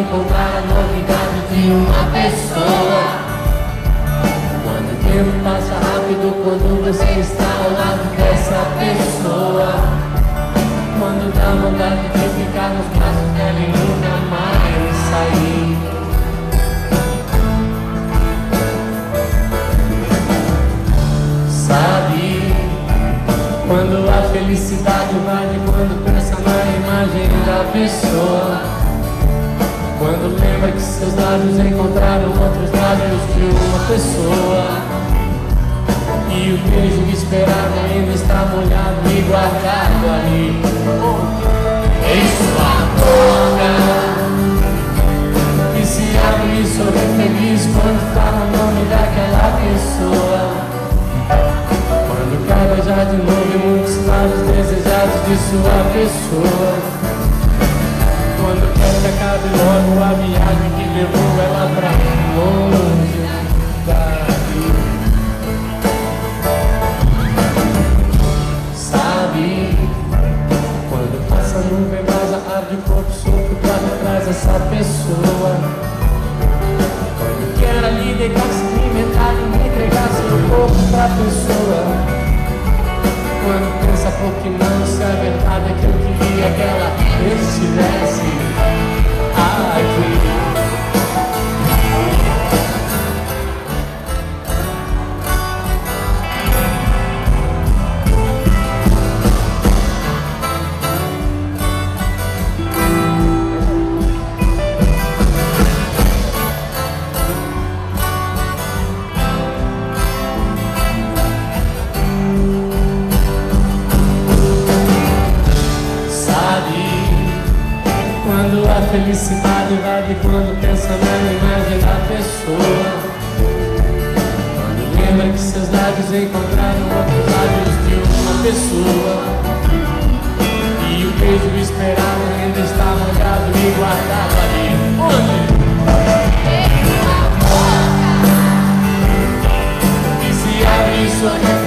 encontrar a novidade de uma pessoa. Quando o tempo passa rápido, quando você está ao lado dessa pessoa. Quando dá vontade de ficar nos braços dela e nunca mais sair. Sabe, quando a felicidade invade, quando pensa na imagem da pessoa. Quando lembra que seus lábios encontraram outros lábios de uma pessoa. E o beijo esperado ainda está molhado e guardado ali em sua boca. E se abre e sorri feliz quando fala o nome daquela pessoa. Quando quer beijar de novo e muitos lábios desejados de sua pessoa. Quando quer que acabe logo a viagem que levou ela pra longe daqui. Sabe, quando passa a nuvem mais arde o corpo solto pra trás dessa pessoa. Quando quer ali deitar-se em metade e entregar seu corpo pra pessoa. Quando pensa pouco não, se é verdade é que eu queria que ela estivesse aqui. Quando a felicidade invade, quando pensa na imagem da pessoa. Quando lembra que seus lábios encontraram outros lábios de uma pessoa. E o beijo esperado ainda está molhado e guardado ali. Onde? E se abre e sorri